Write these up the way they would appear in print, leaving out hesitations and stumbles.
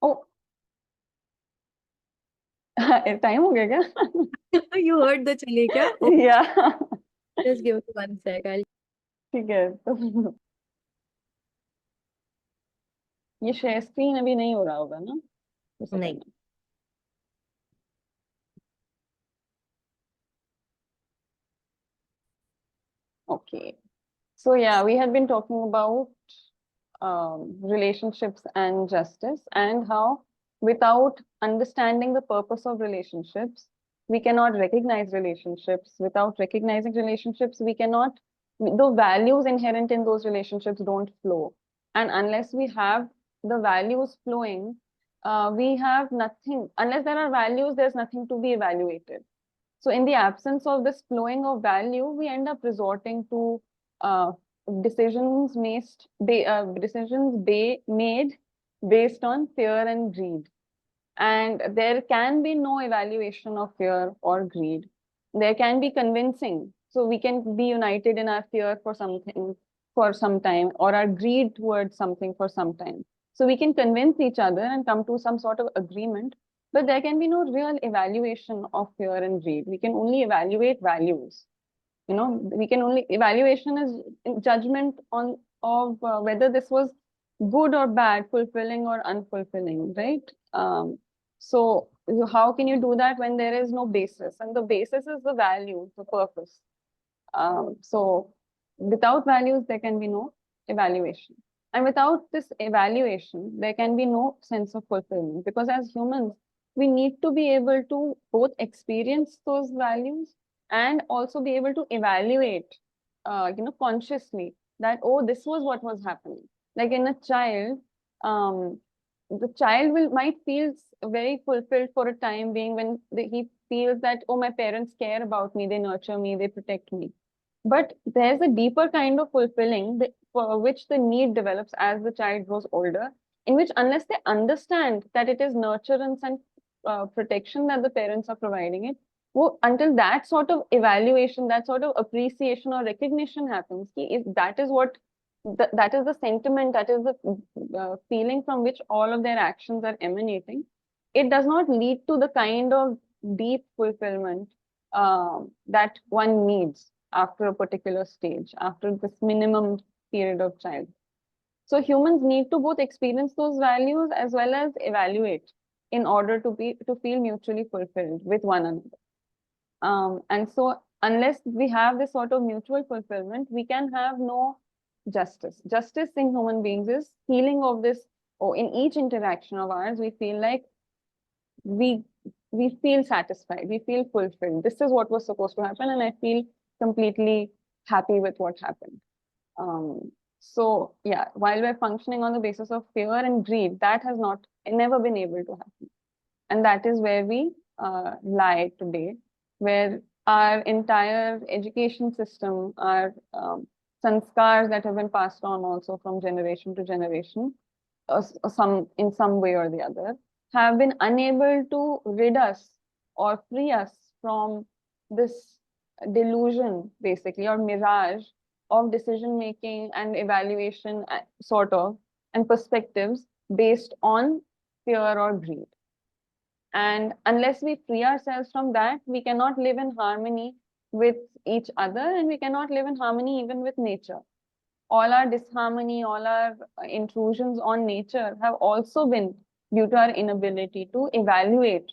ओ time हो गया क्या? You heard the चले क्या? या Just give me 1 sec. I'll ठीक है तो ये शेयर स्क्रीन अभी नहीं हो रहा होगा ना, उसे नहीं. करना। Okay. So yeah, we had been talking about relationships and justice, and how without understanding the purpose of relationships, we cannot recognize relationships. Without recognizing relationships, we cannot, the values inherent in those relationships don't flow. And unless we have the values flowing, we have nothing. Unless there are values, there's nothing to be evaluated. So in the absence of this flowing of value, we end up resorting to uh, made based on fear and greed. And there can be no evaluation of fear or greed. There can be convincing. So we can be united in our fear for something for some time, or our greed towards something for some time. So we can convince each other and come to some sort of agreement, but there can be no real evaluation of fear and greed. We can only evaluate values. We can only, evaluation is judgment on of whether this was good or bad, fulfilling or unfulfilling, right? So how can you do that when there is no basis? And the basis is the value, the purpose. So without values, there can be no evaluation. And without this evaluation, there can be no sense of fulfillment. Because as humans, we need to be able to both experience those values and also be able to evaluate, consciously that, oh, this was what was happening. Like in a child, the child might feel very fulfilled for a time being when he feels that, oh, my parents care about me, they nurture me, they protect me. But there's a deeper kind of fulfilling for which the need develops as the child grows older, in which unless they understand that it is nurturance and protection that the parents are providing it, well, until that sort of evaluation, that sort of appreciation or recognition happens, if that is what that is the sentiment, that is the feeling from which all of their actions are emanating, it does not lead to the kind of deep fulfillment that one needs after a particular stage, after this minimum period of childhood. So humans need to both experience those values as well as evaluate in order to feel mutually fulfilled with one another. And so unless we have this sort of mutual fulfillment, we can have no justice. Justice in human beings is healing of this, or in each interaction of ours, we feel like we we feel satisfied, we feel fulfilled. This is what was supposed to happen, and I feel completely happy with what happened. So yeah, while we're functioning on the basis of fear and greed, that has not never been able to happen. And that is where we lie today, where our entire education system, our sanskars that have been passed on also from generation to generation, some in some way or the other, have been unable to rid us or free us from this delusion, basically, or mirage of decision making and evaluation, sort of, and perspectives based on fear or greed. And unless we free ourselves from that, we cannot live in harmony with each other, and we cannot live in harmony even with nature. All our disharmony, all our intrusions on nature have also been due to our inability to evaluate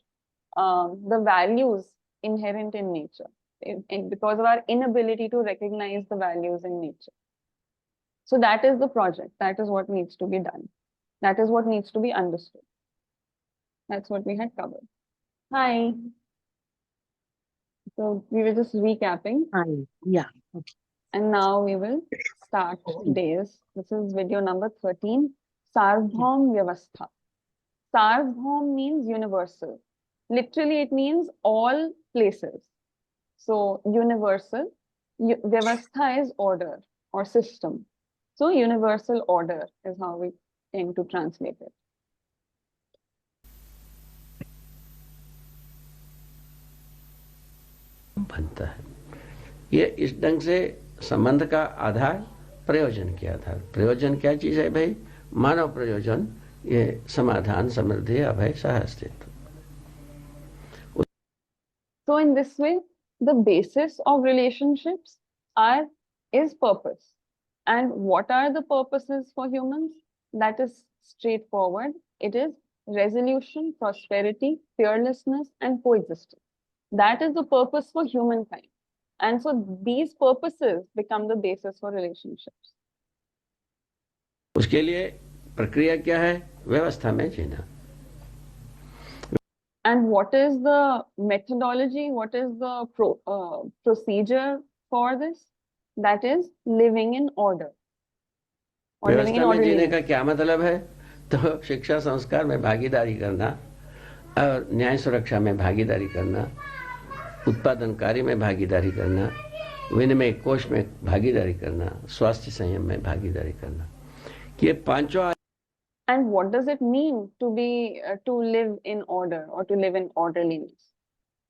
the values inherent in nature, because of our inability to recognize the values in nature. So that is the project. That is what needs to be done. That is what needs to be understood. That's what we had covered. Hi. So we were just recapping. Hi. Yeah. Okay. And now we will start today's. This is video number 13, Sarvbhaum Vyavastha. Sarvbhaum means universal. Literally, it means all places. So universal. Vyavastha is order or system. So universal order is how we tend to translate it. बनता है। ये इस ढंग से संबंध का आधार प्रयोजन के आधार। प्रयोजन क्या चीज है भाई? मानव प्रयोजन, ये समाधान, समृद्धि, अभय, सहअस्तित्व. So in this way, the basis of relationships is purpose. And what are the purposes for humans? That is straightforward. It is resolution, prosperity, fearlessness, and coexistence. That is the purpose for humankind. And so these purposes become the basis for relationships. उसके लिए प्रक्रिया क्या है? व्यवस्था में जीना. And what is the methodology? What is the procedure for this? That is living in order. Or living in व्यवस्था में जीने orderliness. का क्या मतलब है? तो शिक्षा संस्कार में भागीदारी करना और न्याय सुरक्षा में भागीदारी करना, उत्पादन कार्य में भागीदारी करना, विनिमय कोष में भागीदारी करना, स्वास्थ्य संयम में भागीदारी करना. ये पांचों. And what does it mean to live in order or to live in orderliness?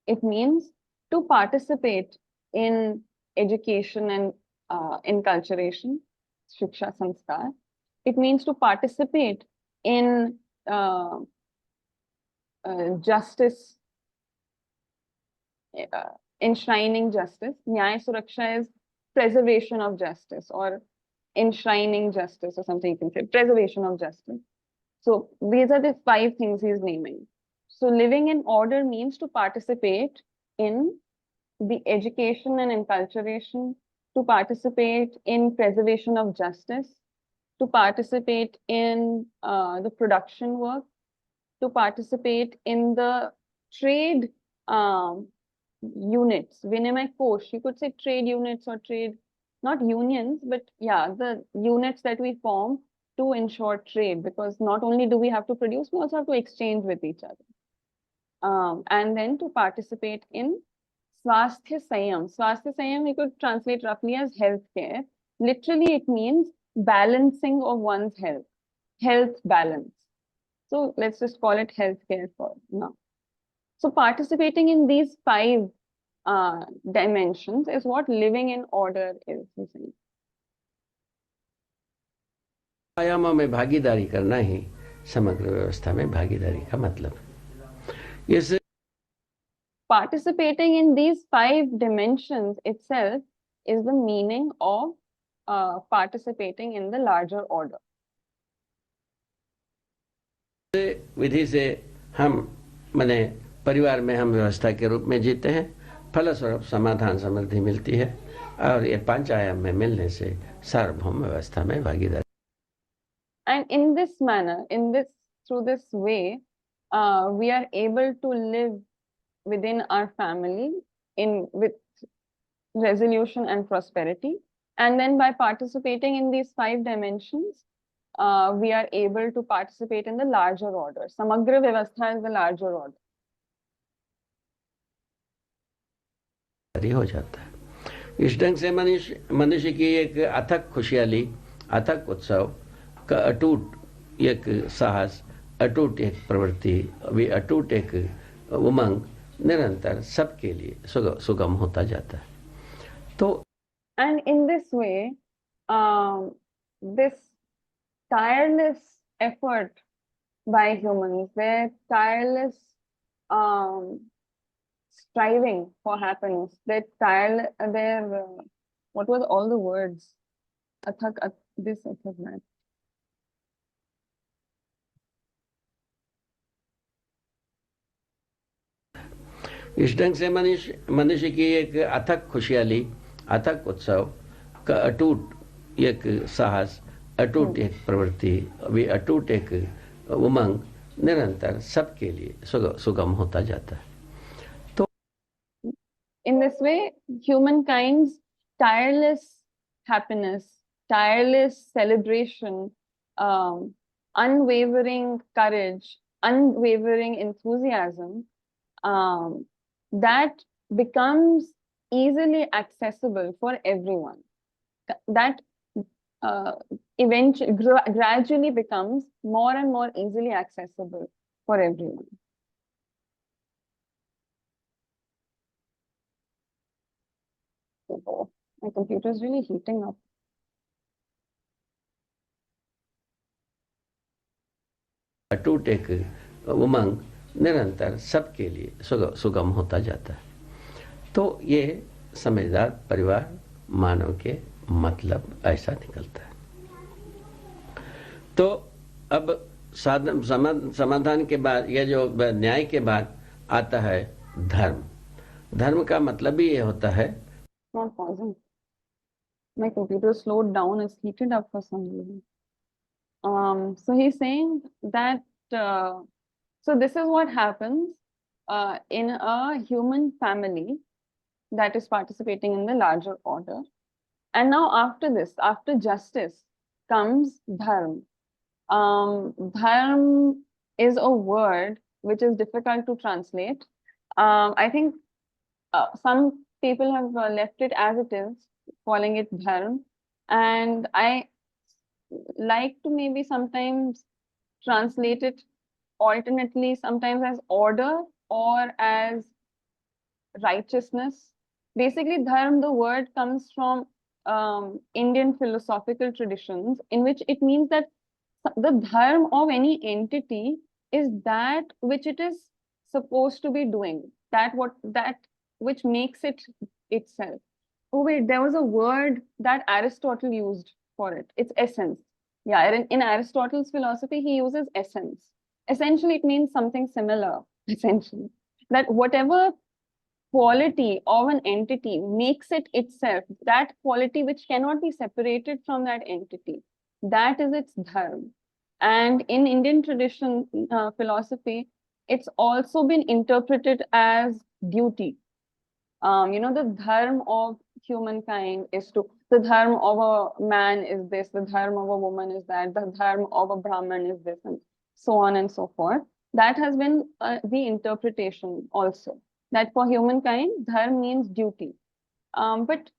It means to participate in education and inculturation, shiksha sanskar. It means to participate in justice, enshrining justice. Nyaya suraksha is preservation of justice, or enshrining justice, or something you can say, preservation of justice. So these are the 5 things he's naming. So living in order means to participate in the education and enculturation, to participate in preservation of justice, to participate in the production work, to participate in the trade units, Vinimay Kosh, you could say trade units or trade, not unions, but yeah, the units that we form to ensure trade, because not only do we have to produce, we also have to exchange with each other. And then to participate in Swasthya Sayam. Swasthya Sayam, you could translate roughly as healthcare. Literally, it means balancing of one's health balance. So let's just call it healthcare for now. So participating in these 5 dimensions is what living in order is. आयामों में भागीदारी करना ही समग्र व्यवस्था में भागीदारी का मतलब. इस Participating in these 5 dimensions itself is the meaning of participating in the larger order. विधि से हम माने परिवार में हम व्यवस्था के रूप में जीते हैं, फलस्वरूप समाधान समृद्धि मिलती है, और ये 5 आयाम में मिलने से सार्वभौम व्यवस्था में भागीदारी. And in this manner, through this way, we are able to live within our family with resolution and prosperity. And then by participating in these 5 dimensions, we are able to participate in the larger order. Samagra Vyavastha is the larger order. हो जाता है. इस ढंग से मनुष्य की एक अथक खुशहाली, अथक उत्सव का अटूट एक साहस, अटूट एक प्रवृत्ति, अटूट एक उमंग निरंतर सबके लिए सुगम होता जाता है. तो and in this way, this tireless effort by humans, their tireless striving for happiness, what were all the words? Athak, this, athak, that. इस ढंग से मनुष्य की एक अथक खुशहाली, अथक उत्सव का अटूट एक साहस, अटूट एक प्रवृत्ति, अटूट एक उमंग निरंतर सबके लिए सुगम होता जाता है. तो in this way, humankind's tireless happiness, tireless celebration, unwavering courage, unwavering enthusiasm, that becomes easily accessible for everyone. That eventually, gradually becomes more and more easily accessible for everyone. Oh, my computer is really heating up. अटूट एक उमंग निरंतर सबके लिए सुगम होता जाता है। तो ये समझदार परिवार मानव के मतलब ऐसा निकलता है। तो अब समाधान के बाद, ये जो न्याय के बाद आता है धर्म। धर्म का मतलब भी ये होता है, Not pausing. My computer slowed down. It's heated up for some reason. So he's saying that so this is what happens in a human family that is participating in the larger order. And now after this, after justice, comes dharma. Dharma is a word which is difficult to translate. I think some people have left it as it is, calling it dharma. And I like to maybe sometimes translate it alternately, sometimes as order or as righteousness. Basically, dharma, the word comes from Indian philosophical traditions, in which it means that the dharma of any entity is that which it is supposed to be doing, that which makes it itself. Oh wait, there was a word that Aristotle used for it. It's essence. Yeah, in Aristotle's philosophy, he uses essence. Essentially, it means something similar, essentially. That whatever quality of an entity makes it itself, that quality which cannot be separated from that entity, that is its dharma. And in Indian tradition philosophy, it's also been interpreted as duty. The dharma of humankind is the dharma of a man is this, the dharma of a woman is that, the dharma of a Brahman is this, and so on and so forth. That has been the interpretation also, that for humankind, dharma means duty. But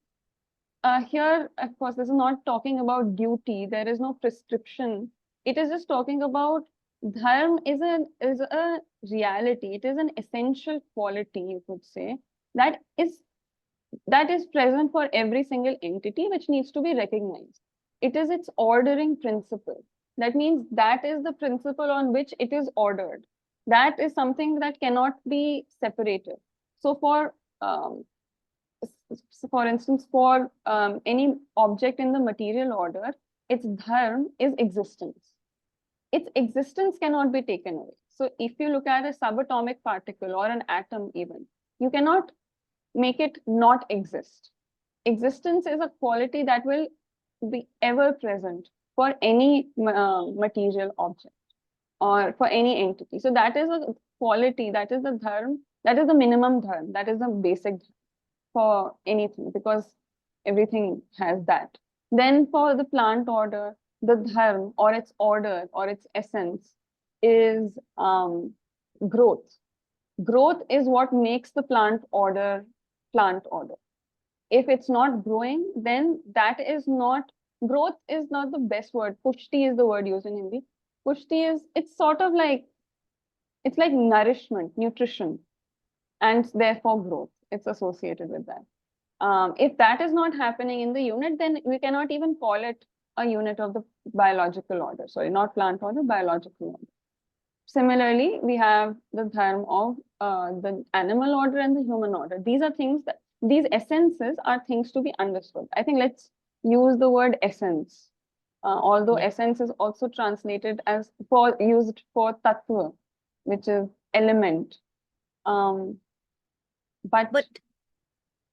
here, of course, this is not talking about duty. There is no prescription. It is just talking about dharma is a reality. It is an essential quality, you could say, that is present for every single entity, which needs to be recognized. It is its ordering principle. That means that is the principle on which it is ordered. That is something that cannot be separated. So for instance, for any object in the material order, its dharma is existence. Its existence cannot be taken away. So if you look at a subatomic particle or an atom even, you cannot make it not exist. Existence is a quality that will be ever present for any material object or for any entity. So that is a quality, that is the dharma, that is the minimum dharma, that is the basic dharma for anything, because everything has that. Then for the plant order, the dharma or its order or its essence is growth. Growth is what makes the plant order. If it's not growing, then that is not, growth is not the best word. Pushti is the word used in Hindi. Pushti is, it's sort of like, it's like nourishment, nutrition, and therefore growth. It's associated with that. If that is not happening in the unit, then we cannot even call it a unit of the biological order. Sorry, not plant order, biological order. Similarly, we have the dharma of the animal order and the human order. These are things that, these essences are things to be understood. I think let's use the word essence. Although essence is also translated as used for tattva, which is element. But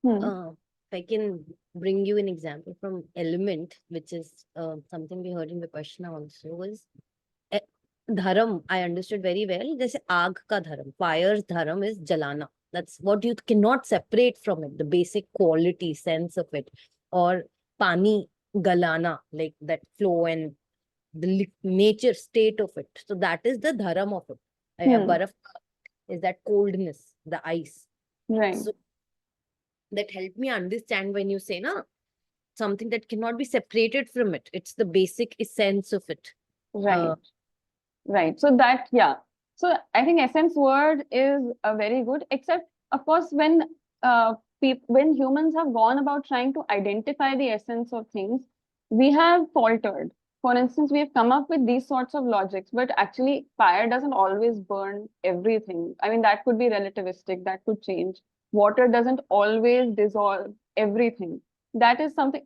If I can bring you an example from element, which is something we heard in the question also, was dharam. I understood very well. This aag ka dharam, fire's dharam is jalana. That's what you cannot separate from it, the basic quality, sense of it. Or pani galana, like that flow and the nature state of it. So that is the dharam of it. Baraf is that coldness, the ice. right. So that helped me understand when you say, something that cannot be separated from it. It's the basic essence of it. Right. Right. So that, yeah. So I think essence word is a very good, except of course when humans have gone about trying to identify the essence of things, we have faltered. for instance, we have come up with these sorts of logics, but actually fire doesn't always burn everything. I mean, that could be relativistic, that could change. Water doesn't always dissolve everything. That is something,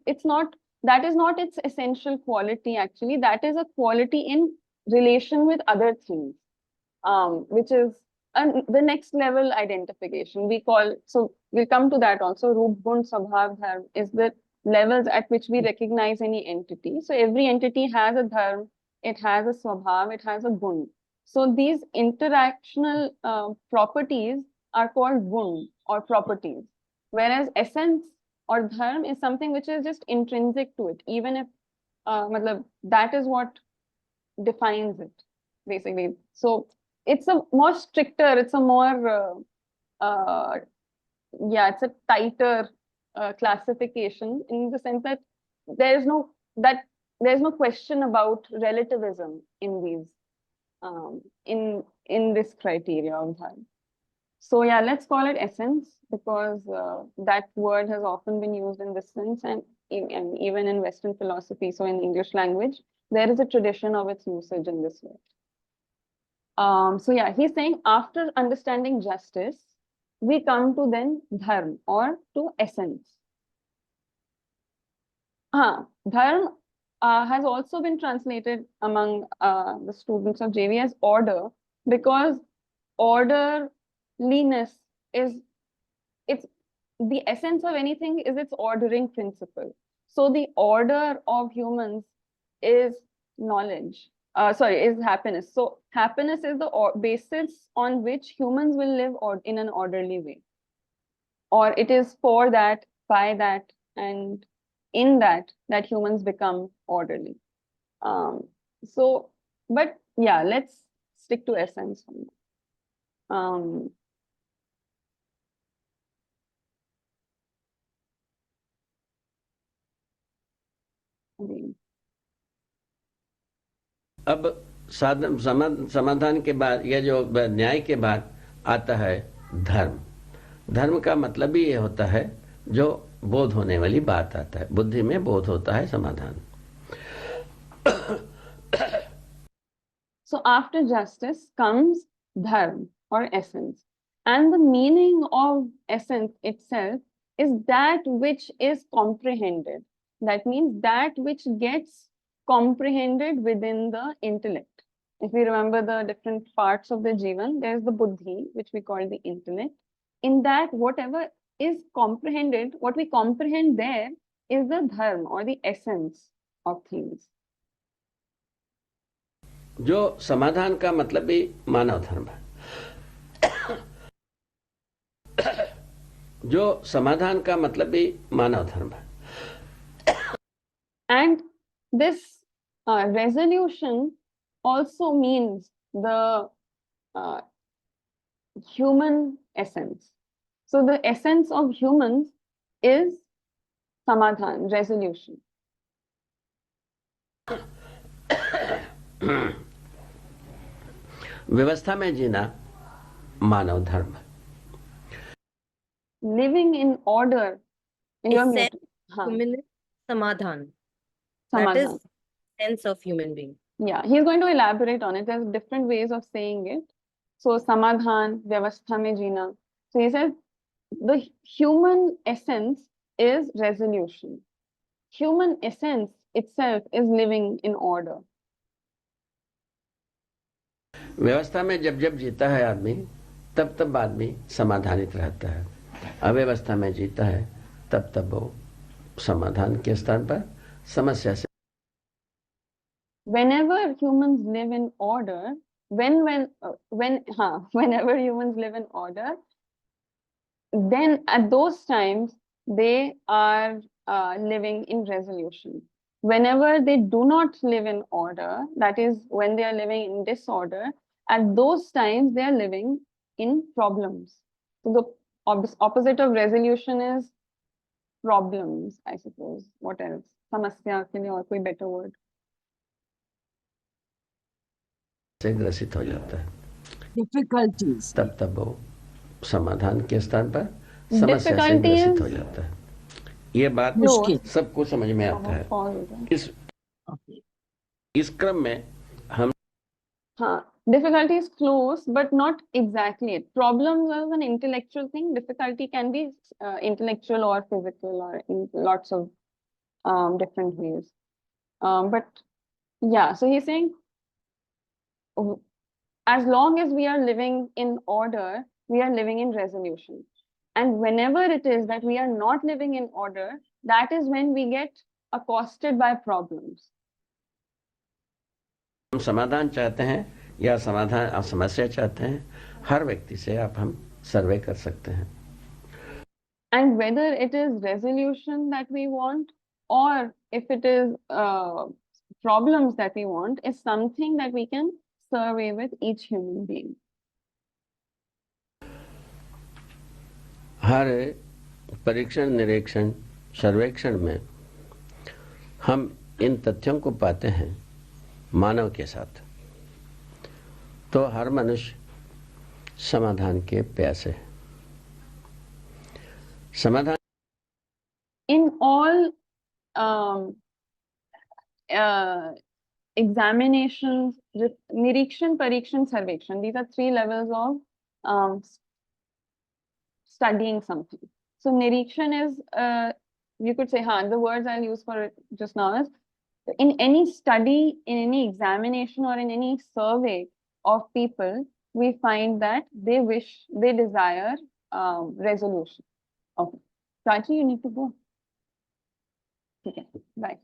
that is not its essential quality, actually. That is a quality in relation with other things, which is the next level identification. So we'll come to that also. Roop, Gun, Swabhav, Dharma is the levels at which we recognize any entity. So every entity has a dharma, it has a swabhav, it has a gun. So these interactional properties are called gun or properties, whereas essence or dharma is something which is just intrinsic to it, even if that is what defines it, basically. So it's a more stricter, it's a more it's a tighter classification, in the sense that there is no question about relativism in these in this criteria of dharma. So yeah, let's call it essence, because that word has often been used in this sense, and even in Western philosophy. So in English language, there is a tradition of its usage in this way. So yeah, he's saying after understanding justice, we come to then dharma, or to essence. Dharma has also been translated among the students of JV as order, because orderliness is, it's the essence of anything is its ordering principle. So the order of humans is knowledge. Is happiness. So happiness is the basis on which humans will live in an orderly way. Or it is for that, by that, and in that humans become orderly. But yeah, let's stick to essence. अब समाधान के बाद, या जो न्याय के बाद आता है धर्म। धर्म का मतलब भी ये होता है जो बोध होने वाली बात आता है, बुद्धि में बोध होता है समाधान। So after justice comes dharma, or essence, and the meaning of essence itself is that which is comprehended. That means that which gets comprehended within the intellect. If we remember the different parts of the Jeevan, there's the buddhi, which we call the intellect. In that, whatever is comprehended, what we comprehend there is the dharma, or the essence of things. जो समाधान का मतलब भी मानव धर्म है। जो समाधान का मतलब भी मानव धर्म है। And this resolution also means the human essence. So the essence of humans is samadhan, resolution. व्यवस्था में जीना मानव धर्म है। Living in order. Human samadhan. That is sense of human being. Yeah, he's going to elaborate on it. There's different ways of saying it. So samadhan, vyavastha mein jeena. So he says the human essence is resolution. Human essence itself is living in order. व्यवस्था में जब जब जीता है आदमी, तब तब आदमी समाधानित रहता है। अव्यवस्था में जीता है, तब तब वो समाधान के स्थान पर समस्या से। Whenever humans live in order, whenever humans live in order, then at those times they are living in resolution. Whenever they do not live in order, that is when they are living in disorder, at those times they are living in problems. So the opposite of resolution is problems, I suppose. What else? Samasya ke liye aur koi better word? से ग्रसित हो जाता है। Difficulties. तब वो समाधान के स्थान पर समस्या से ग्रसित हो जाता है। ये बात सबको समझ में आता है। इस इस क्रम में हम difficulty is close, but not exactly it. Problems are an intellectual thing. Difficulty can be intellectual or physical or in lots of different ways. But yeah, so he's saying, as long as we are living in order, we are living in resolution. And whenever it is that we are not living in order, that is when we get accosted by problems. हम समाधान चाहते हैं या समाधान आप समस्या चाहते हैं, हर व्यक्ति से आप हम सर्वे कर सकते हैं. And whether it is resolution that we want or if it is problems that we want is something that we can survey with each human being. हर परीक्षण, निरीक्षण, सर्वेक्षण में हम इन तथ्यों को पाते हैं मानव के साथ. तो हर मनुष्य समाधान के प्यासे है. समाधान In all examinations, Nirikshan, Parikshan, Sarvekshan, these are 3 levels of studying something. So Nirikshan is, you could say, the words I'll use for it just now is, in any study, in any examination or in any survey of people, we find that they desire resolution. Okay. Prachi, you need to go. Okay, bye.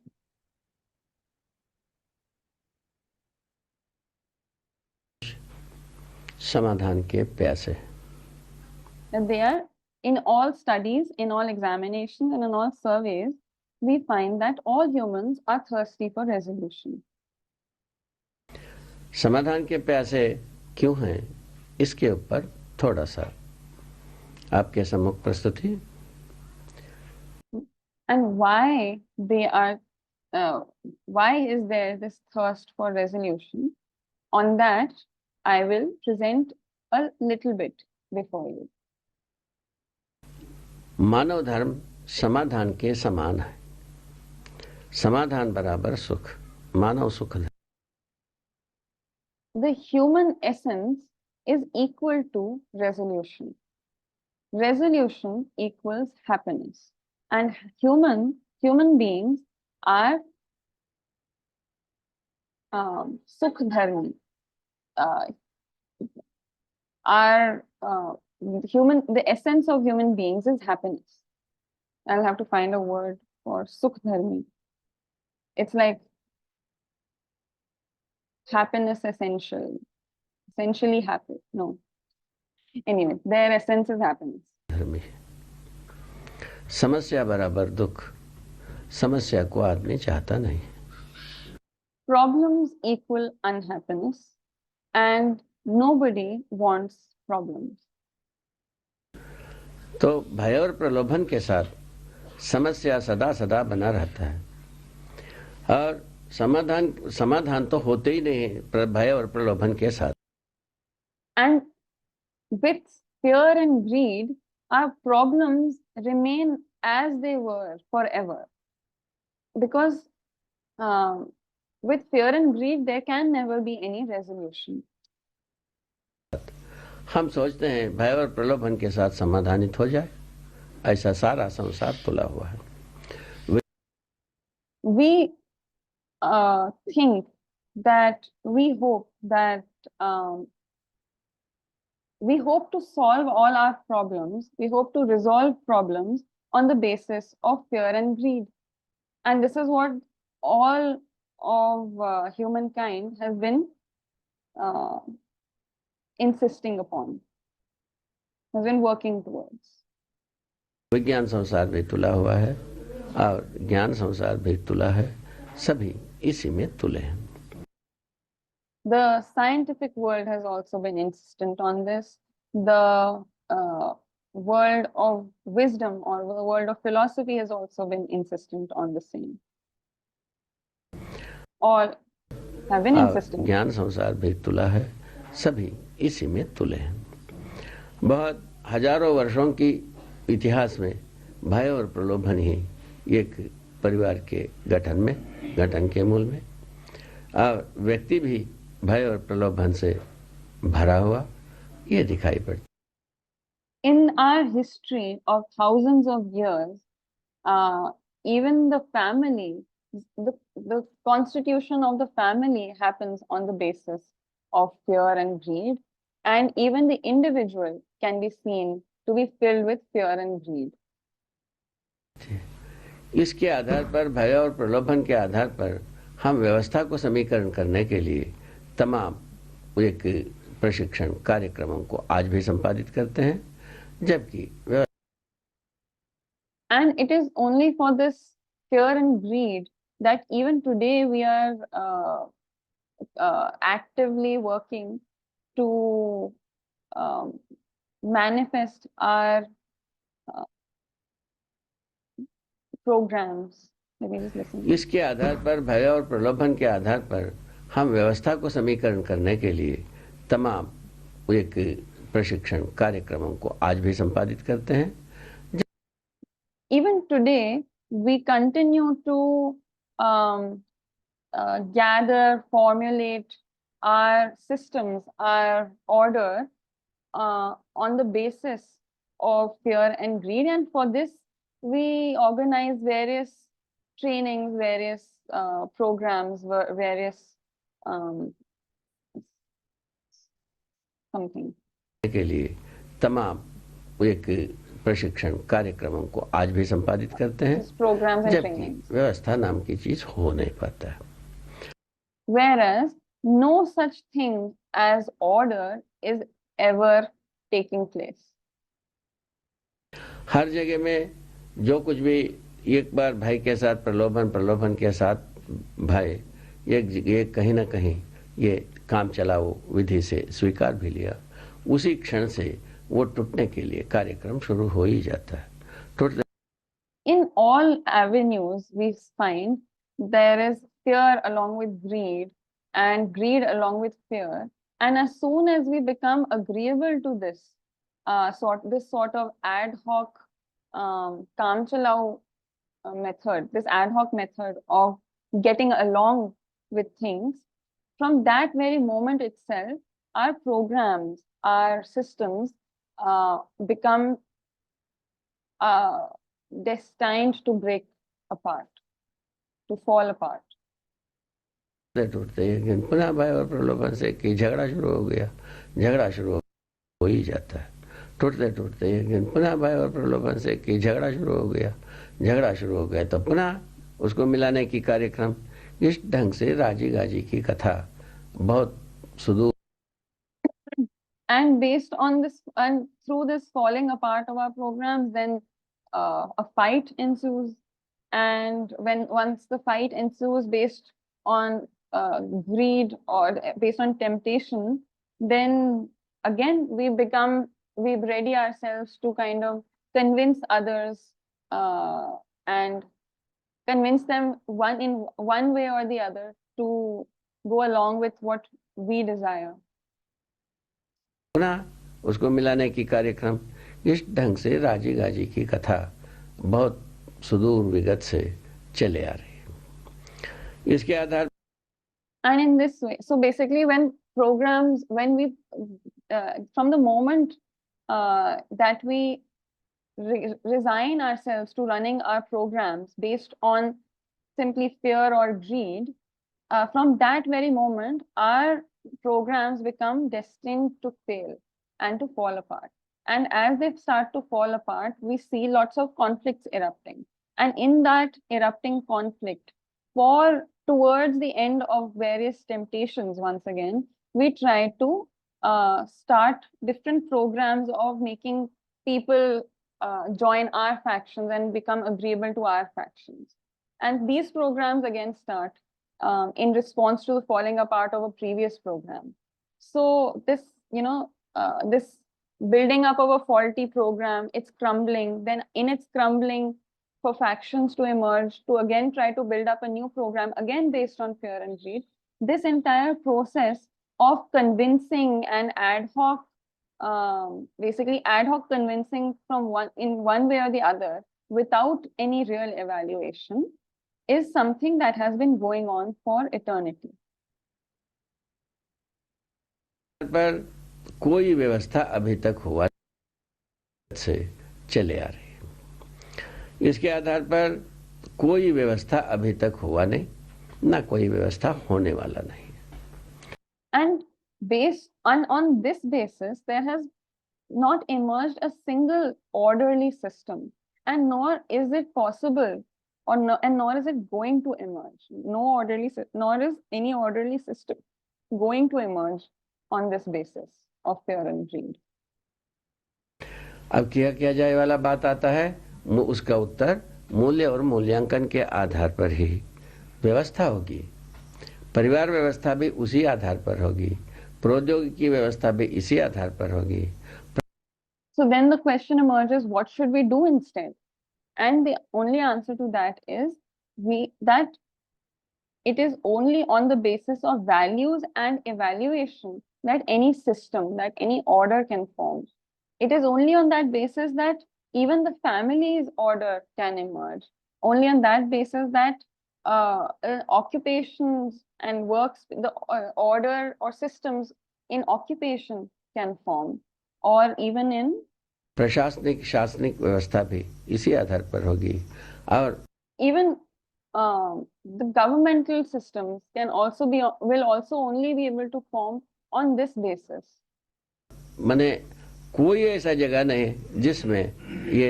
समाधान के प्यासे. And they are in all studies, in all examinations, and in all surveys, we find that all humans are thirsty for resolution. समाधान के प्यासे क्यों हैं, इसके ऊपर थोड़ा सा आपके सम्मुख प्रस्तुति. And why they are, why is there this thirst for resolution? On that, I will present a little bit before you. मानव धर्म समाधान के समान है. समाधान बराबर सुख, मानव सुख. The human essence is equal to resolution. Resolution equals happiness. And human beings are sukh dharmi. The essence of human beings is happiness. I'll have to find a word for sukh dharmi. It's like happiness essentially happy. No. Anyway, their essence is happiness. धर्मी है. समस्या बराबर दुख. समस्या को आदमी चाहता नहीं. Problems equal unhappiness and nobody wants problems. तो भय और प्रलोभन के साथ समस्या सदा सदा बना रहता है. और समाधान तो होते ही नहीं भय और प्रलोभन के साथ. And with fear and greed, our problems remain as they were forever. Because with fear and greed, there can never be any resolution. हम सोचते हैं भय और प्रलोभन के साथ समाधानित हो जाए. ऐसा सारा संसार तुला हुआ है. We think that we hope to solve all our problems. We hope to resolve problems on the basis of fear and greed. And this is what all of humankind has been insisting upon, has been working towards. विज्ञान संसार भी तुला हुआ है और ज्ञान संसार भी तुला है. सभी इसी में तुले हैं. The scientific world has also been insistent on this. The world of wisdom or the world of philosophy has also been insistent on the same. All have been insistent. ज्ञान संसार भी तुला है. सभी इसी में तुले हैं. बहुत हजारों वर्षों की इतिहास में भय और प्रलोभन ही एक परिवार के गठन के मूल में और व्यक्ति भी भय और प्रलोभन से भरा हुआ ये दिखाई पड़ता। In our history of thousands of years, even the family, the constitution of the family happens on the basis of fear and greed, and even the individual can be seen to be filled with fear and greed. इसके आधार पर, भय और प्रलोभन के आधार पर हम व्यवस्था को समीकरण करने के लिए तमाम एक प्रशिक्षण कार्यक्रमों को आज भी संपादित करते हैं, जबकि And it is only for this fear and greed that even today we are actively working to manifest our programs. Maybe just listen. इसके आधार पर, भय और प्रलोभन के आधार पर हम व्यवस्था को समीकरण करने के लिए तमाम एक प्रशिक्षण कार्यक्रमों को आज भी संपादित करते हैं। Even today, we continue to gather, formulate our systems, our order on the basis of fear and greed. And for this, we organize various trainings, various programs, various something. के लिए तमाम एक प्रशिक्षण कार्यक्रमों को आज भी संपादित करते हैं, Programs and जबकि trainings. व्यवस्था नाम की चीज हो नहीं पाता है। Whereas no such thing as order is ever taking place. हर जगह में जो कुछ भी एक बार भय के साथ प्रलोभन, प्रलोभन के साथ भय, ये कहीं ना कहीं ये काम चलाओ विधि से स्वीकार भी लिया, उसी क्षण से वो टूटने के लिए कार्यक्रम शुरू हो ही जाता है। In all avenues, we find there is fear along with greed and greed along with fear. And as soon as we become agreeable to this sort of ad hoc kaam chalao method, this ad hoc method of getting along with things, from that very moment itself, our programs, our systems become destined to break apart, to fall apart. टूटते हैं, पुनः भय और प्रलोभन से कि झगड़ा शुरू हो गया, झगड़ा शुरू हो ही जाता है। टूटते टूटते हैं, पुनः भय और प्रलोभन से कि झगड़ा शुरू हो गया, झगड़ा शुरू हो गया तो पुनः उसको मिलाने की कार्यक्रम, इस ढंग से राजी गाजी की कथा बहुत सुदूर। And based on this and through this falling apart of our programs, then a fight ensues. And once the fight ensues based on greed or based on temptation, then again we ready ourselves to kind of convince others and convince them in one way or the other to go along with what we desire. पुनः उसको मिलाने की कार्यक्रम, इस ढंग से राजी गाजी की कथा बहुत सुदूर विगत से चले आ रही है। इसके आधार And in this way, so basically when we from the moment that we resign ourselves to running our programs based on simply fear or greed, from that very moment our programs become destined to fail and to fall apart. And as they start to fall apart, we see lots of conflicts erupting. And in that erupting conflict, towards the end of various temptations, once again, we try to start different programs of making people join our factions and become agreeable to our factions. And these programs again start in response to the falling apart of a previous program. So this, this building up of a faulty program, it's crumbling. Then in its crumbling, for factions to emerge, to again try to build up a new program, again based on fear and greed. This entire process of convincing and ad hoc, basically ad hoc convincing from one way or the other, without any real evaluation, is something that has been going on for eternity. पर कोई व्यवस्था अभी तक हुआ से चले आ रही है। इसके आधार पर कोई व्यवस्था अभी तक हुआ नहीं, ना कोई व्यवस्था होने वाला नहीं। And based on this basis, there has not emerged a single orderly system, and nor is it possible, or no, and nor is it going to emerge. Nor is any orderly system going to emerge on this basis of fear and greed. अब किया जाए वाला बात आता है, उसका उत्तर मूल्य और मूल्यांकन के आधार पर ही व्यवस्था होगी। परिवार व्यवस्था भी उसी आधार पर होगी, प्रौद्योगिकी व्यवस्था भी इसी आधार पर होगी। So then the question emerges, what should we do instead? And the only answer to that is that it is only on the basis of values and evaluation that any system, that any order can form. It is only on that basis that even the family's order can emerge. Only on that basis that occupations and works, the order or systems in occupation can form, or even in प्रशासनिक शासनिक व्यवस्था भी इसी आधार पर होगी, और even the governmental systems will also only be able to form on this basis. माने कोई ऐसा जगह नहीं जिसमें ये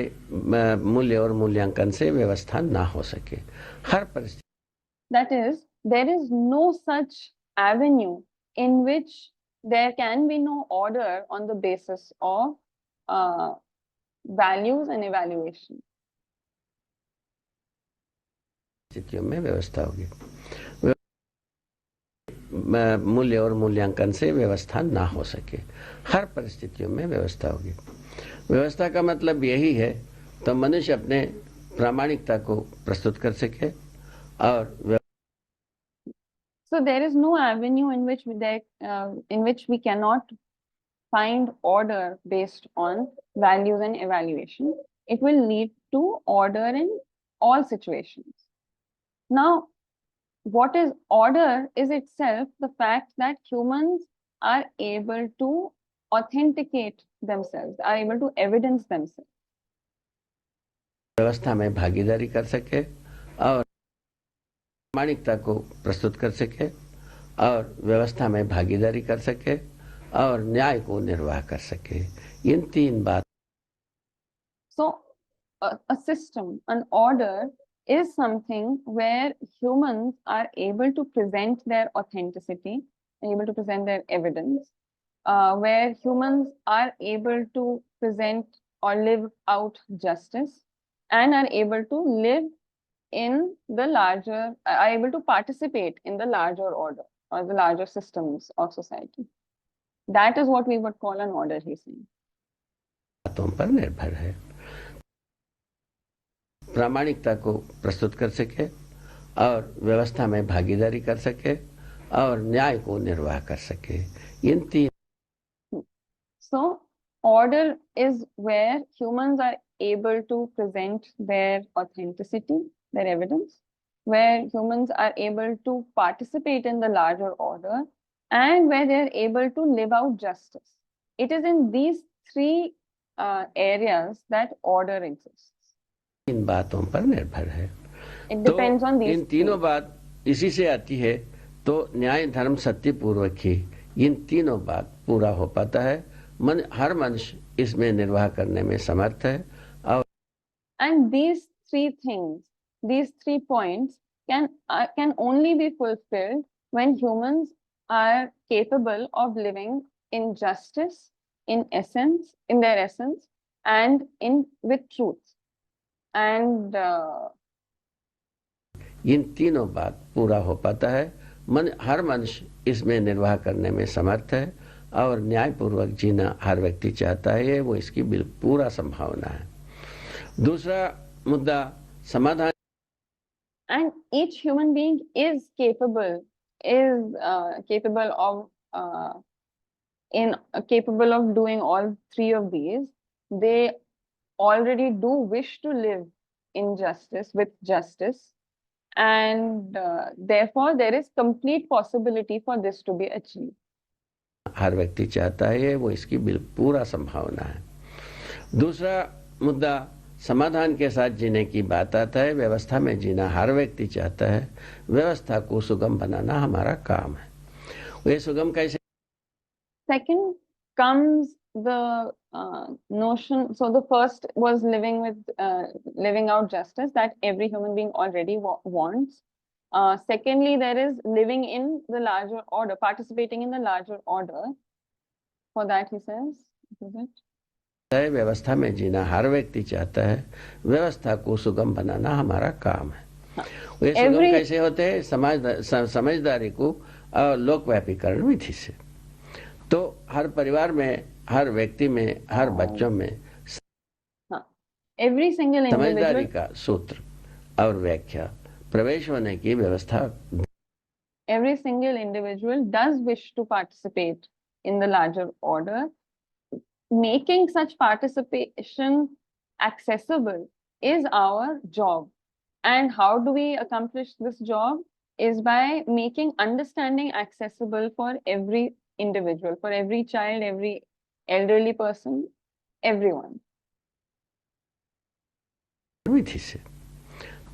मूल्य और मूल्यांकन से व्यवस्था ना हो सके। हर परिस्थिति, that is, there is no such avenue in which there can be no order on the basis of values and evaluation. स्थितियों में व्यवस्था होगी। मूल्य और मूल्यांकन से व्यवस्था ना हो सके, हर परिस्थितियों में व्यवस्था होगी। व्यवस्था का मतलब यही है तो मनुष्य अपने प्रामाणिकता को प्रस्तुत कर सके, और So there is no avenue in which we cannot find order based on values and evaluation. It will lead to order in all situations. Now, what is order is itself the fact that humans are able to authenticate themselves, are able to evidence themselves. व्यवस्था में भागीदारी कर सके और प्रामाणिकता को प्रस्तुत कर सके, और व्यवस्था में भागीदारी कर सके और न्याय को निर्वाह कर सके। इन तीन बात। So a system, an order is something where humans are able to present their authenticity, able to present their evidence, where humans are able to present or live out justice, and are able to live in the larger, are able to participate in the larger order or the larger systems of society. That is what we would call an order, he's saying. बातों पर निर्भर है, प्रामाणिकता को प्रस्तुत कर सके और व्यवस्था में भागीदारी कर सके और न्याय को निर्वाह कर सके। इन तीन। So order is where humans are able to present their authenticity, their evidence, where humans are able to participate in the larger order, and where they are able to live out justice. It is in these three areas that order exists. इन बातों पर निर्भर है। It depends on these इन तीनों बात इसी से आती है, तो न्याय धर्म सत्य पूर्वक ही इन तीनों बात पूरा हो पाता है। हर मनुष्य इसमें निर्वाह करने में समर्थ है। और and these three things, these 3 points can only be fulfilled when humans are capable of living in justice, in essence, in their essence, and with truth. And इन तीनों बात पूरा हो पाता है। हर मनुष्य इसमें निर्वाह करने में समर्थ है, और न्यायपूर्वक जीना हर व्यक्ति चाहता है, वो इसकी पूरा संभावना है। दूसरा मुद्दा समाधान। And each human being is capable of doing all three of these. They already do wish to live in justice, with justice, and therefore there is complete possibility for this to be achieved. हर व्यक्ति चाहता है, वो इसकी पूरा संभावना है। दूसरा मुद्दा समाधान के साथ जीने की बात आता है। व्यवस्था में जीना हर व्यक्ति चाहता है, व्यवस्था को सुगम बनाना हमारा काम है। ये सुगम कैसे? Second comes the notion. So the first was living out justice that every human being already wants. Secondly, there is living in the larger order, participating in the larger order. For that, he says, is it? व्यवस्था में जीना हर व्यक्ति चाहता है, व्यवस्था को सुगम बनाना हमारा काम है। ये सुगम कैसे होते हैं? समझदारी को लोकव्यापीकरण विधि से। तो हर परिवार में, हर व्यक्ति में, हर बच्चों में every single समझदारी का सूत्र और व्याख्या प्रवेश होने की व्यवस्था। Every single individual does wish to participate in the larger order. Making such participation accessible is our job. And how do we accomplish this job? Is by making understanding accessible for every individual, for every child, every elderly person, everyone. विधि से।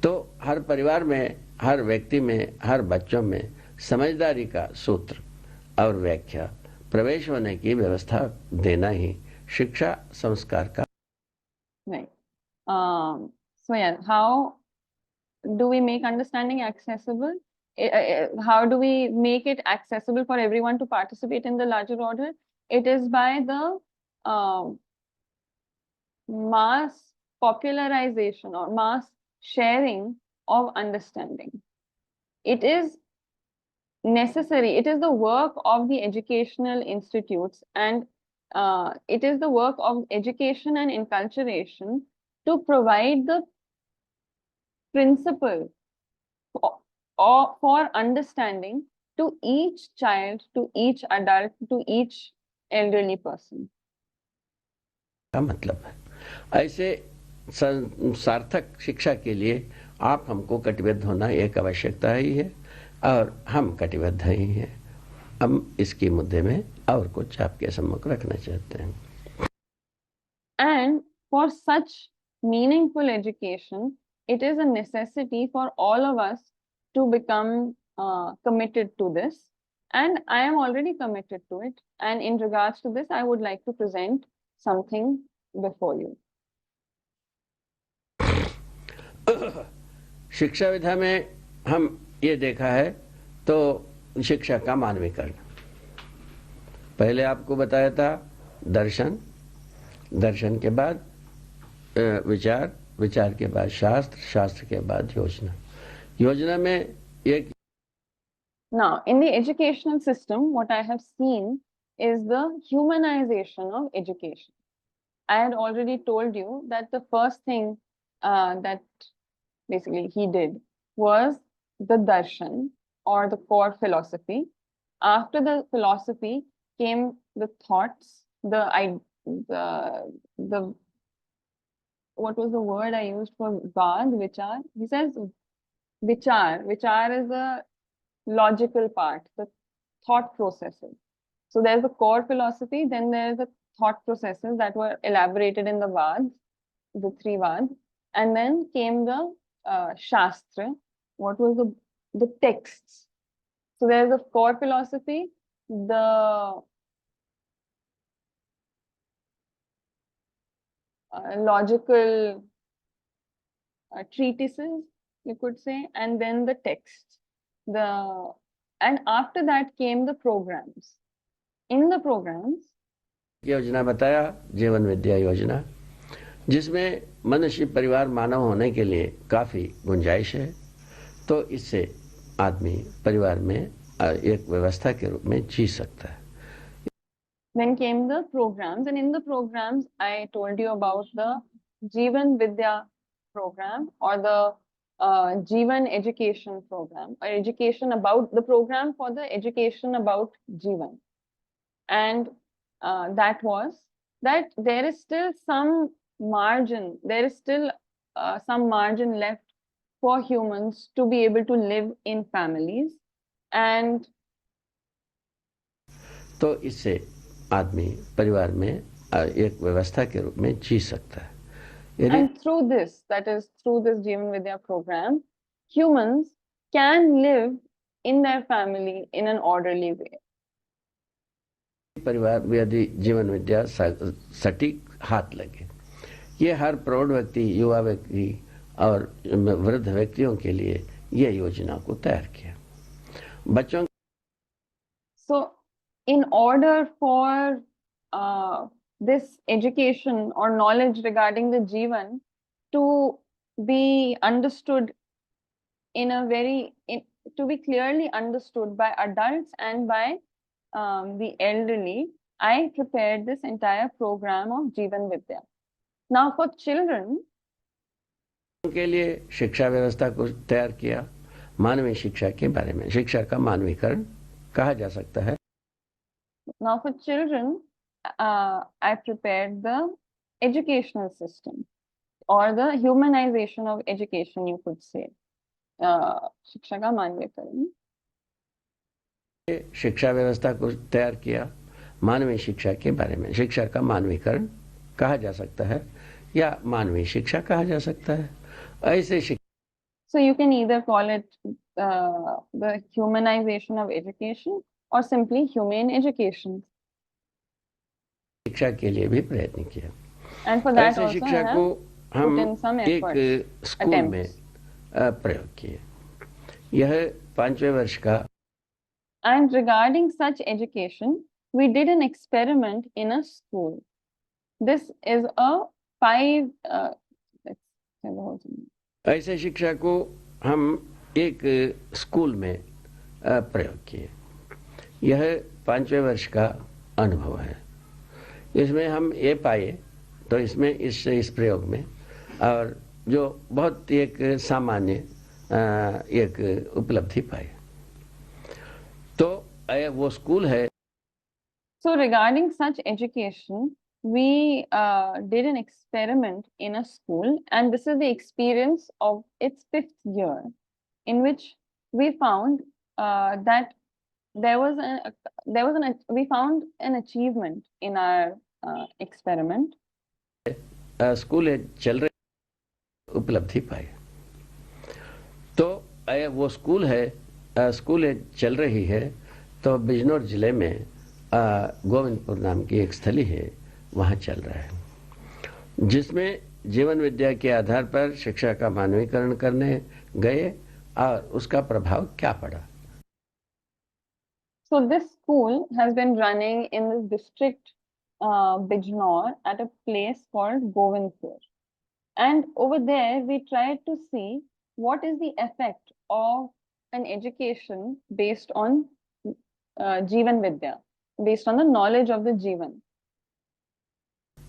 तो हर परिवार में, हर व्यक्ति में, हर बच्चों में समझदारी का सूत्र और व्याख्या प्रवेश होने की व्यवस्था देना ही शिक्षा संस्कार का। Right. So yeah, how do we make understanding accessible? How do we make it accessible for everyone to participate in the larger order? It is by the mass popularization or mass sharing of understanding. It is necessary. It is the work of the educational institutes, and it is the work of education and enculturation to provide the principle for understanding to each child, to each adult, to each elderly person. का मतलब है। ऐसे सार्थक शिक्षा के लिए आप हमको कटिबद्ध होना एक आवश्यकता ही है, और हम कटिबद्ध ही हैं। हम इसके मुद्दे में और कुछ आपके सम्मुख रखना चाहते हैं। And for such meaningful education, it is a necessity for all of us to become committed to this. And I am already committed to it. And in regards to this, I would like to present something before you. शिक्षा विधा में हम ये देखा है तो शिक्षा का मानवीकरण। पहले आपको बताया था दर्शन, दर्शन के बाद विचार, विचार के बाद शास्त्र, शास्त्र के बाद योजना। योजना में एक Now, in the educational system, what I have seen is the humanization of education. I had already told you that the first thing that basically he did was the darshan or the core philosophy. After the philosophy came the thoughts, the what was the word I used for Vaad, Vichar? He says Vichar. Vichar is the logical part, the thought processes. So there's the core philosophy, then there's the thought processes that were elaborated in the Vads, the three Vads, and then came the Shastra. What was the texts? So there's the core philosophy, the logical treatises, you could say, and then the texts. And after that came the programs. In the programs, योजना बताया, जीवन विद्या योजना, जिसमें मनुष्य परिवार मानव होने के लिए काफी गुंजाइश है। तो इससे आदमी परिवार में एक व्यवस्था के रूप में जी सकता है। Then came the programs, and in the programs, I told you about the Jeevan Vidya program or the Jeevan education program, or education about the program for the education about Jeevan. And that was that there is still some margin, there is still some margin left for humans to be able to live in families. And तो इससे आदमी परिवार में एक व्यवस्था के रूप में जी सकता है। यदि And through this, that is through this Jeevan Vidya program, humans can live in their family in an orderly way. परिवार में यदि जीवन विद्या सटीक हाथ लगे, ये हर प्रौढ़ व्यक्ति, युवा व्यक्ति और वृद्ध व्यक्तियों के लिए ये योजना को तैयार किया। बच्चों So, in order for this education or knowledge regarding the Jeevan to be understood in a to be clearly understood by adults and by the elderly, I prepared this entire program of Jeevan Vidya. Now, for children, के लिए शिक्षा व्यवस्था को तैयार किया। मानवीय शिक्षा के बारे में, शिक्षा का मानवीकरण कहा जा सकता है। now for children, I prepared the educational system or the humanization of education, you could say. शिक्षा का मानवीकरण। शिक्षा व्यवस्था को तैयार किया। मानवीय शिक्षा के बारे में, शिक्षा का मानवीकरण कहा जा सकता है या मानवीय शिक्षा कहा जा सकता है। ऐसे So you can either call it the humanization of education or simply humane education. शिक्षा के लिए भी प्रयत्न किया। And for that ऐसे also शिक्षा I को have हम put in some एक efforts, स्कूल में प्रयोग किए। यह 5वें वर्ष का। And regarding such education, we did an experiment in a school. This is a 5. Let's say the whole thing. ऐसे शिक्षा को हम एक स्कूल में प्रयोग किए। यह 5वें वर्ष का अनुभव है। इसमें हम ये पाए, तो इसमें इस प्रयोग में, और जो बहुत एक सामान्य एक उपलब्धि पाए, तो वो स्कूल है। So regarding such education, we did an experiment in a school, and this is the experience of its 5th year, in which we found that we found an achievement in our experiment. School चल रहे उपलब्धि पाए, तो वो school चल रही है। तो बिजनौर जिले में गोविंदपुर नाम की एक स्थली है, वहाँ चल रहा है, जिसमें जीवन विद्या के आधार पर शिक्षा का मानवीकरण करने गए और उसका प्रभाव क्या पड़ा। So this school has been running in this district Bijnor at a place called Govindpur, and over there we tried to see what is the effect of an education based on Jeevan Vidya, based on the knowledge of the Jeevan.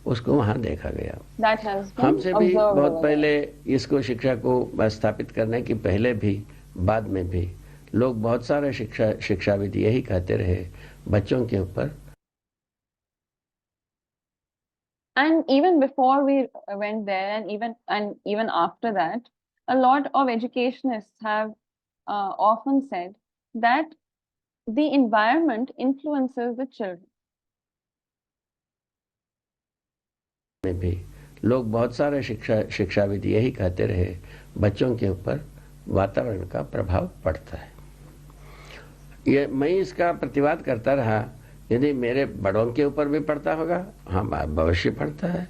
उसको वहाँ देखा गया। That has been हमसे भी observed बहुत over पहले इसको शिक्षा को स्थापित करने की पहले भी बाद में भी लोग बहुत सारे शिक्षाविद यही कहते रहे बच्चों के ऊपर। And even before we went there, and even after that, a lot of educationists have often said that the environment influences the children. में भी लोग बहुत सारे शिक्षाविद यही कहते रहे बच्चों के ऊपर वातावरण का प्रभाव पड़ता है। ये मैं इसका प्रतिवाद करता रहा, यदि मेरे बड़ों के ऊपर भी पड़ता होगा, हाँ अवश्य पड़ता है,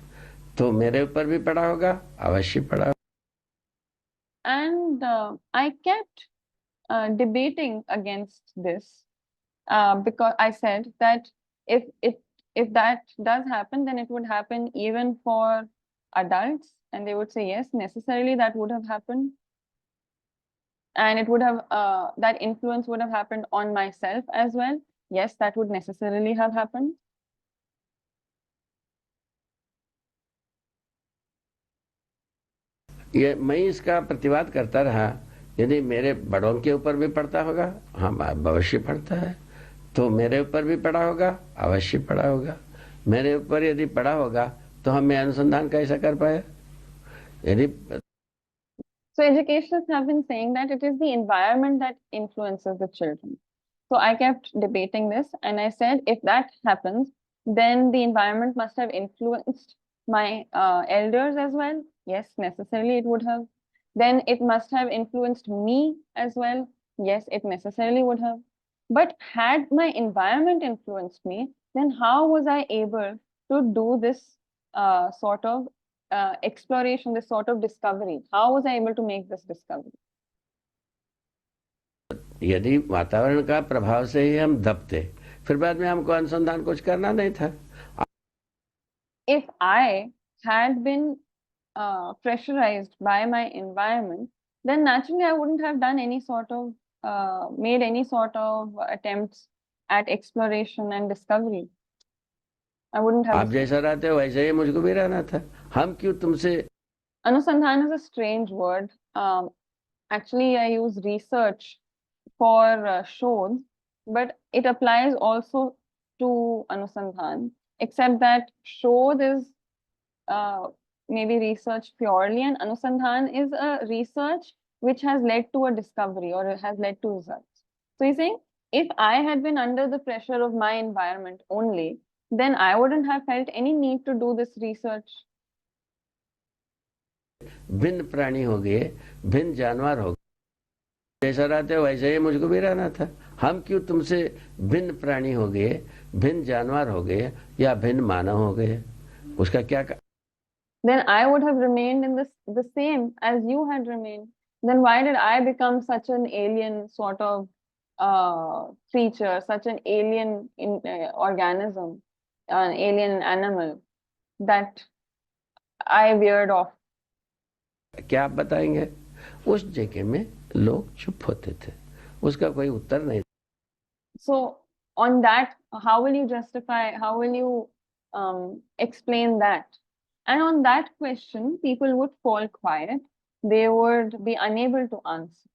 तो मेरे ऊपर भी पड़ा होगा, अवश्य पड़ा होगा। And I kept debating against this because I said that if that does happen, then it would happen even for adults, and they would say yes, necessarily that would have happened, and it would have that influence would have happened on myself as well. Yes, that would necessarily have happened. ये मैं इसका प्रतिवाद करता रहा, यदि मेरे बड़ों के ऊपर भी पड़ता होगा, हाँ अवश्य पड़ता है, तो मेरे ऊपर भी पड़ा होगा, अवश्य पड़ा होगा। मेरे ऊपर यदि पड़ा होगा तो हम अनुसंधान कैसा कर पाए। यदि So educationists have been saying that it is the environment that influences the children. So I kept debating this and I said, if that happens, then the environment must have influenced my elders as well. Yes, necessarily it would have. Then it must have influenced me as well. Yes, it necessarily would have. But had my environment influenced me, then how was I able to do this sort of exploration, this sort of discovery? How was I able to make this discovery? यदि वातावरण का प्रभाव से ही हम दबते, फिर बाद में हमको अनुसंधान कुछ करना नहीं था. If I had been pressurized by my environment, then naturally I wouldn't have done any sort of made any sort of attempts at exploration and discovery. I wouldn't have. आप जैसा रहते हो वैसे ही मुझको भी रहना था. हम क्यों तुमसे. Anusandhan is a strange word. Actually, I use research for shodh, but it applies also to Anusandhan, except that shodh is maybe research purely, and Anusandhan is a research which has led to a discovery or has led to results. So he's saying, if I had been under the pressure of my environment only, then I wouldn't have felt any need to do this research. भिन्न प्राणी हो गए, भिन्न जानवर हो गए, जैसा रहते हो वैसे ही मुझको भी रहना था. हम क्यों तुमसे भिन्न प्राणी हो गए, भिन्न जानवर हो गए या भिन्न मानव हो गए, उसका क्या Then I would have remained in the same as you had remained. Then why did I become such an alien sort of creature, such an alien organism, an alien animal that I veered off? क्या आप बताएंगे? उस जगह में लोग चुप होते थे, उसका कोई उत्तर नहीं. So on that, how will you justify, how will you explain that? And on that question, people would fall quiet. They would be unable to answer.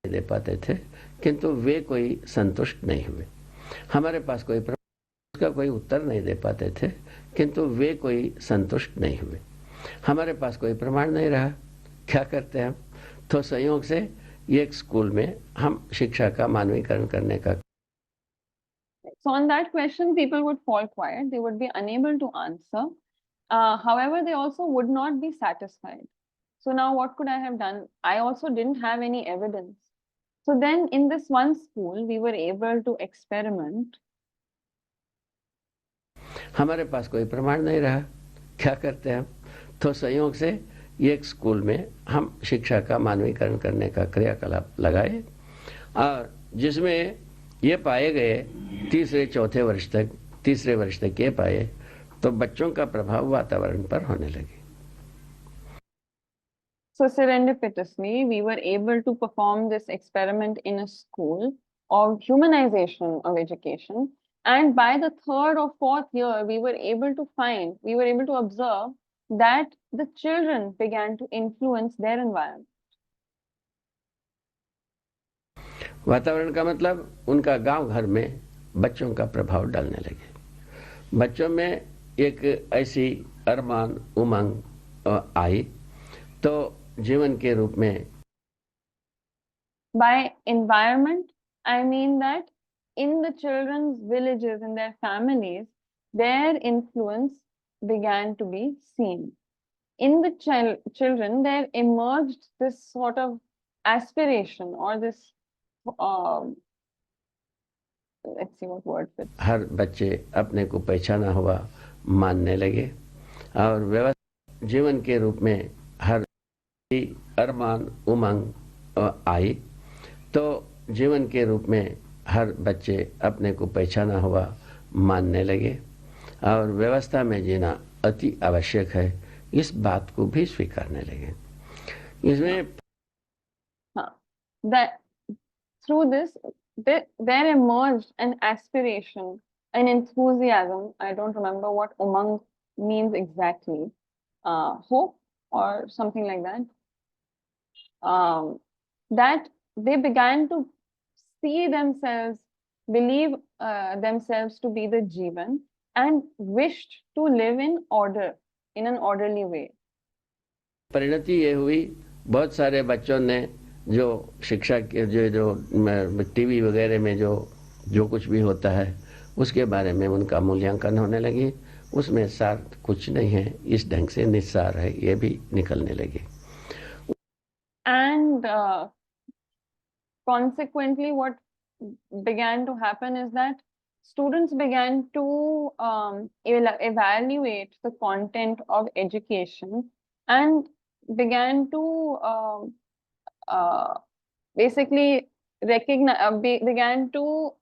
दे पाते थे, किंतु वे कोई संतुष्ट नहीं हुए. हमारे पास कोई उसका कोई उत्तर नहीं दे पाते थे, किंतु वे कोई संतुष्ट नहीं हुए. हमारे पास कोई प्रमाण नहीं रहा. क्या करते हैं हम? तो संयोग से एक स्कूल में हम शिक्षा का मानवीकरण करने का. So on that question, people would fall quiet. They would be unable to answer. However, they also would not be satisfied. So now what could I have done? I also didn't have any evidence. So then in this one school, we were able to experiment. हमारे पास कोई प्रमाण नहीं रहा. क्या करते हैं हम? तो संयोग से एक स्कूल में हम शिक्षा का मानवीकरण करने का क्रियाकलाप लगाए, और जिसमें ये पाए गए तीसरे वर्ष तक ये पाए तो बच्चों का प्रभाव वातावरण पर होने लगे. So serendipitously, we were able to perform this experiment in a school of humanization of education. And by the third or fourth year, we were able to observe that the children began to influence their environment. वातावरण का मतलब उनका गांव घर में बच्चों का प्रभाव डालने लगे. बच्चों में एक ऐसी अरमान उमंग आई तो जीवन के रूप में. By environment, I mean that in the children's villages, in their families, their influence began to be seen. In the children, there emerged this sort of aspiration or this, let's see what word fits. हर बच्चे अपने को पहचाना हुआ मानने लगे, और व्यवस्था जीवन के रूप में हर अरमान उमंग आई तो जीवन के रूप में हर बच्चे अपने को पहचाना हुआ मानने लगे, और व्यवस्था में जीना अति आवश्यक है, इस बात को भी स्वीकारने लगे. इसमें that through this there emerged an aspiration, an enthusiasm. I don't remember what umang means exactly. Hope or something like that. That they began to see themselves, believe themselves to be the Jeevan, and wished to live in order, in an orderly way. परिणति ये हुई, बहुत सारे बच्चों ने जो शिक्षा के जो टीवी वगैरह में जो कुछ भी होता है उसके बारे में उनका मूल्यांकन होने लगी। उसमें सार कुछ नहीं है, इस ढंग से निस्सार है, ये भी निकलने लगी। And consequently, what began to happen is that students began to evaluate the content of education and began to basically began to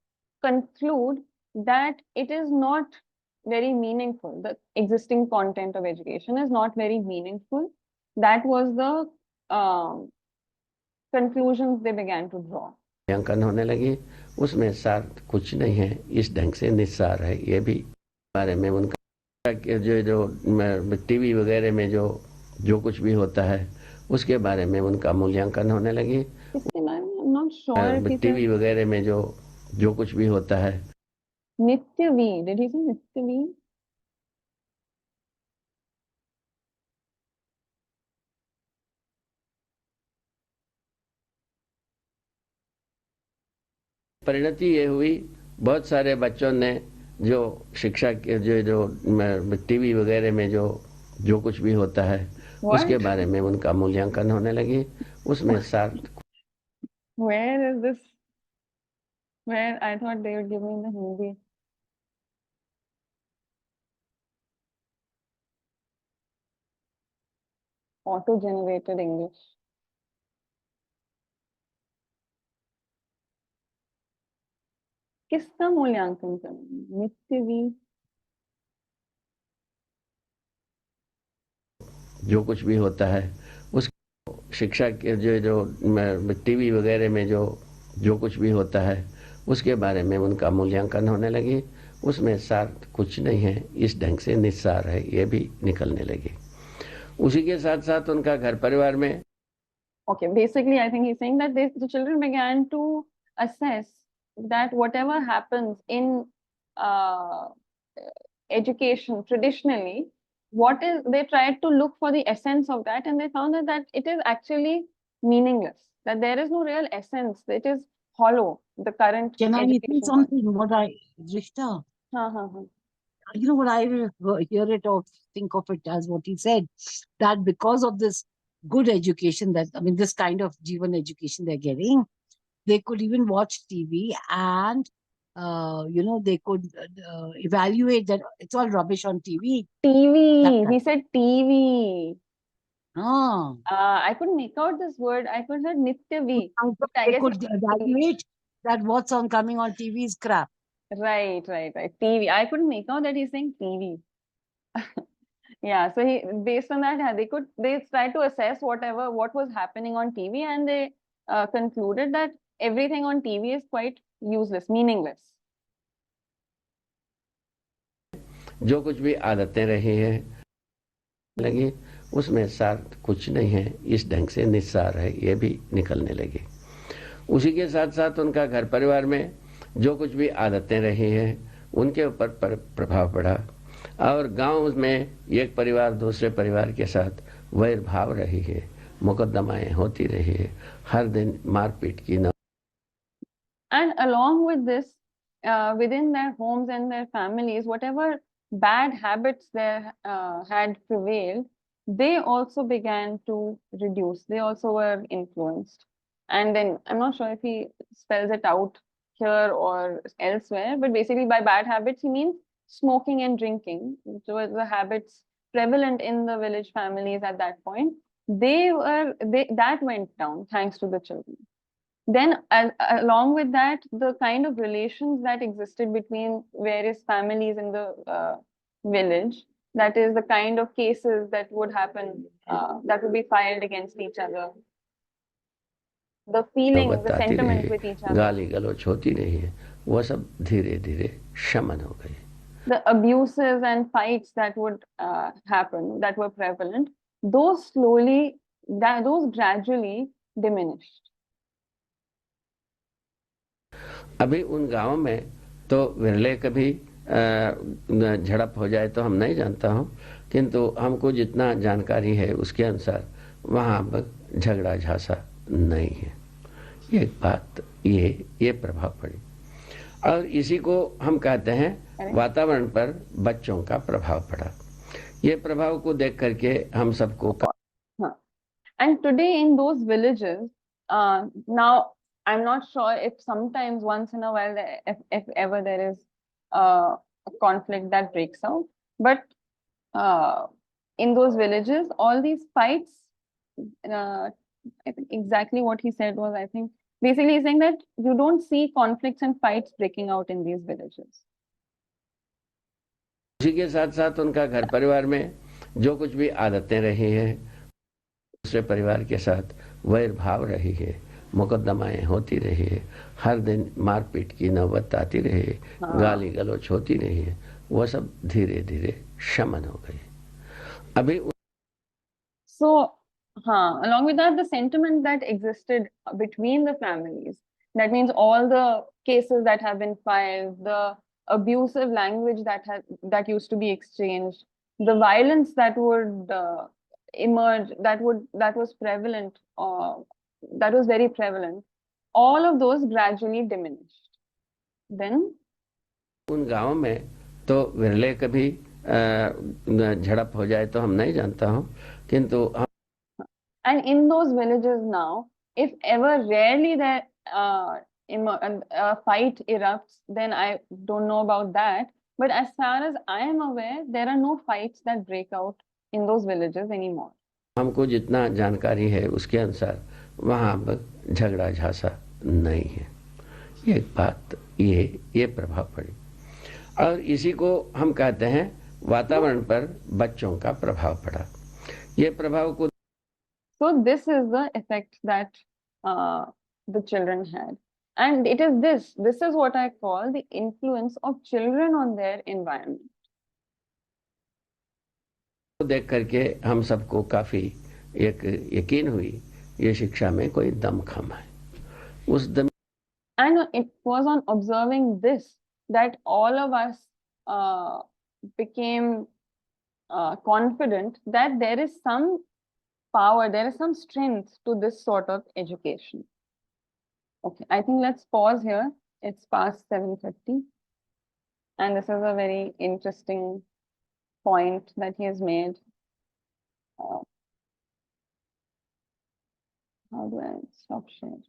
conclude that it is not very meaningful. The existing content of education is not very meaningful. That was the conclusions they began to draw. मूल्यांकन होने लगी, उसमें सार कुछ नहीं है, इस ढंग से निस्सार है, ये भी बारे में उनका जो टीवी वगैरह में जो कुछ भी होता है उसके बारे में उनका मूल्यांकन होने लगी। I'm not sure if he TV said वगैरह में जो कुछ भी होता है। Nityavi. Did he say Nityavi? परिणति ये हुई, बहुत सारे बच्चों ने जो शिक्षा के जो टीवी वगैरह में जो कुछ भी होता है उसके What? बारे में उनका मूल्यांकन होने लगी। उसमें सार Where is this? Where I thought they would give me the Hindi. Auto-generated English. किसका मूल्यांकन करना? नित्यवी. जो कुछ भी होता है उस शिक्षा के जो टीवी वगैरह में जो कुछ भी होता है उसके बारे में उनका मूल्यांकन होने लगी। उसमें सार कुछ नहीं है, इस ढंग से निस्सार है, ये भी निकलने लगी। उसी के साथ साथ उनका घर परिवार में Okay, basically, I think he's saying that the children began to assess that whatever happens in uh, education traditionally, they tried to look for the essence of that, and they found that it is actually meaningless, that there is no real essence, it is hollow, the current Can I say education. something? Rishta, Ha. you know what I hear it or think of it as what he said, that because of this good education this kind of Jeevan education they're getting, they could even watch TV and they could evaluate that it's all rubbish on TV. TV, he said TV. Ah. I couldn't make out this word. I could have Nityavi. But I They guess could evaluate that what's coming on TV is crap. Right. TV. I couldn't make out that he's saying TV. Yeah. So based on that, they tried to assess what was happening on TV, and they concluded that everything on TV is quite useless, meaningless. जो कुछ भी आदतें रही हैं लगी, उसमें सार कुछ नहीं है, इस ढंग से निस्सार है, ये भी निकलने लगी। उसी के साथ साथ उनका घर परिवार में जो कुछ भी आदतें रही हैं उनके ऊपर प्रभाव पड़ा, और गांव में एक परिवार दूसरे परिवार के साथ वैर भाव रही है, मुकदमाएं होती रही है, हर दिन मारपीट की न। And along with this, within their homes and their families, whatever bad habits there had prevailed, they also began to reduce. They also were influenced. And then I'm not sure if he spells it out here or elsewhere, but basically by bad habits he means smoking and drinking, which were the habits prevalent in the village families at that point. That went down thanks to the children. Then along with that, the kind of relations that existed between various families in the village, that is the kind of cases that would happen, that would be filed against each other. The feeling, the sentiment with each other. गाली गलौच होती रही है, वो सब धीरे धीरे शमन हो गई। The abuses and fights that would happen, that were prevalent, those gradually diminished. अभी उन गांवों में तो विरले कभी झड़प हो जाए तो हम नहीं जानता हूं, किंतु हमको जितना जानकारी है उसके अनुसार वहां झगड़ा झांसा नहीं है। ये बात ये प्रभाव पड़ी और इसी को हम कहते हैं वातावरण पर बच्चों का प्रभाव पड़ा। ये प्रभाव को देख करके हम सबको And today in those villages, now I'm not sure if sometimes once in a while, if ever there is a conflict that breaks out, but in those villages, all these fights, I think exactly what he said was, I think, basically he's saying that you don't see conflicts and fights breaking out in these villages. उसी के साथ साथ उनका घर परिवार में जो कुछ भी आदतें रही हैं, दूसरे परिवार के साथ वैर भाव रही है, मुकदमाएं होती रही है, हर दिन मारपीट की नौबत आती रही है, गाली गलौच होती रही है, वो सब धीरे धीरे शमन हो गई अभी। So, along with that, the sentiment that existed between the families, that means all the cases that have been filed, the abusive language that used to be exchanged, the violence that would emerge, that was prevalent, that was very prevalent, all of those gradually diminished. Then उन गांवों में तो विरले कभी झड़प हो जाए तो हम नहीं जानता हूं, किंतु and in those villages now, if ever rarely there a fight erupts, then I don't know about that. But as far as I am aware, there are no fights that break out in those villages anymore. हमको जितना जानकारी है उसके अनुसार वहां पर झगड़ा झांसा नहीं है। ये बात ये प्रभाव पड़ी और इसी को हम कहते हैं वातावरण पर बच्चों का प्रभाव पड़ा। ये प्रभाव को So this is the effect that the children had, and it is this is what I call the influence of children on their environment. देख करके हम सबको काफी एक यकीन हुई ये शिक्षा में कोई दमखम है। उस दम And it was on observing this that all of us became confident that there is some power, there is some strength to this sort of education. Okay, I think let's pause here. It's past 7:30. And this is a very interesting point that he has made. How do I stop share?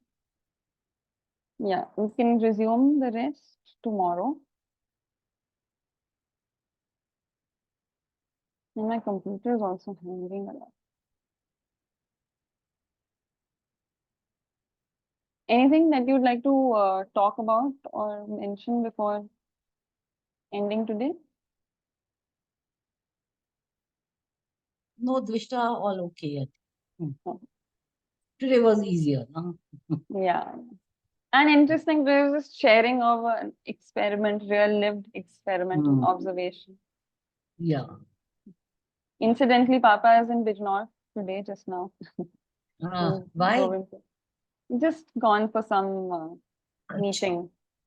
Yeah, we can resume the rest tomorrow. And my computer is also hanging a lot. Anything that you'd like to talk about or mention before ending today? No, Dvishta, all okay. Today was easier. Huh? Yeah. And interesting, there was this sharing of an experiment, real lived experiment observation. Yeah. Incidentally, Papa is in Bijnor today, just now. Why? Just gone for some meeting.